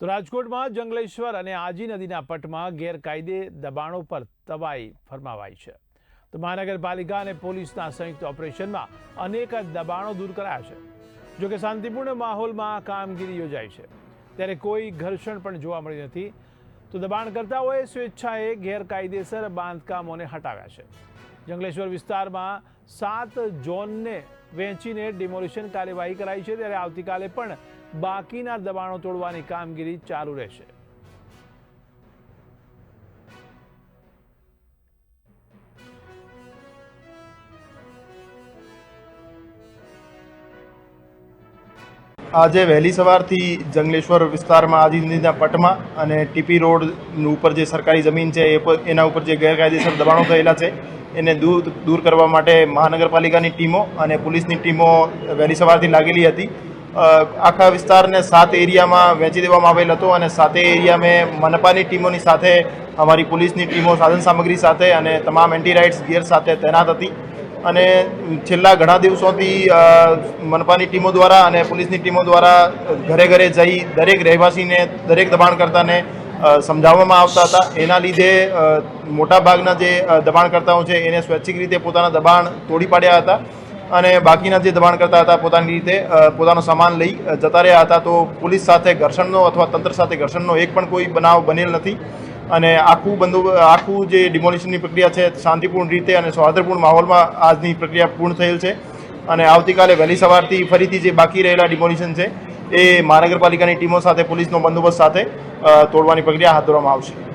તો રાજકોટમાં જંગલેશ્વર અને આજી નદીના પટમાં ગેરકાયદે દબાણો પર તબાહી ફરમાવાઈ છે। તો મહાનગરપાલિકા અને પોલીસના સંયુક્ત ઓપરેશનમાં અનેક દબાણો દૂર કરાયા છે। જો કે શાંતિપૂર્ણ માહોલમાં કામગીરી યોજાઈ છે ત્યારે કોઈ ઘર્ષણ પણ જોવા મળી નથી। તો દબાણકર્તાઓએ સ્વેચ્છાએ ગેરકાયદેસર બાંધકામોને હટાવ્યા છે। જંગલેશ્વર વિસ્તારમાં 7 ઝોનને વહેંચીને ડિમોલિશન કાર્યવાહી કરાઈ છે ત્યારે આવતીકાલે પણ બાકીના દબાણો તોડવાની કામગીરી ચાલુ રહેશે। આજે વહેલી સવારથી જંગલેશ્વર વિસ્તારમાં આજી નદીના પટમાં અને ટીપી રોડ ઉપર જે સરકારી જમીન છે એના ઉપર જે ગેરકાયદેસર દબાણો થયેલા છે એને દૂર કરવા માટે મહાનગરપાલિકાની ટીમો અને પોલીસની ટીમો વહેલી સવારથી લાગેલી હતી। આખા વિસ્તારને 7 એરિયામાં વહેંચી દેવામાં આવેલ હતો અને 7 એરિયા મેં મનપાની ટીમોની સાથે અમારી પોલીસની ટીમો સાધન સામગ્રી સાથે અને તમામ એન્ટી રાઇટ્સ ગિયર સાથે તૈનાત હતી। અને છેલ્લા ઘણા દિવસોથી મનપાની ટીમો દ્વારા અને પોલીસની ટીમો દ્વારા ઘરે ઘરે જઈ દરેક રહેવાસીને દરેક દબાણકર્તાને સમજાવવામાં આવતા હતા। એના લીધે મોટાભાગના જે દબાણકર્તાઓ છે એને સ્વૈચ્છિક રીતે પોતાના દબાણ તોડી પાડ્યા હતા અને બાકીના જે દબાણકર્તા હતા પોતાની રીતે પોતાનો સામાન લઈ જતા રહ્યા હતા। તો પોલીસ સાથે ઘર્ષણનો અથવા તંત્ર સાથે ઘર્ષણનો એક પણ કોઈ બનાવ બનેલ નથી અને આખું જે ડિમોલિશનની પ્રક્રિયા છે શાંતિપૂર્ણ રીતે અને સૌહાર્દપૂર્ણ માહોલમાં આજની પ્રક્રિયા પૂર્ણ થયેલ છે અને આવતીકાલે વહેલી સવારથી ફરીથી જે બાકી રહેલા ડિમોલિશન છે એ મહાનગરપાલિકાની ટીમો સાથે પોલીસનો બંદોબસ્ત સાથે તોડવાની પ્રક્રિયા હાથ ધરવામાં આવશે।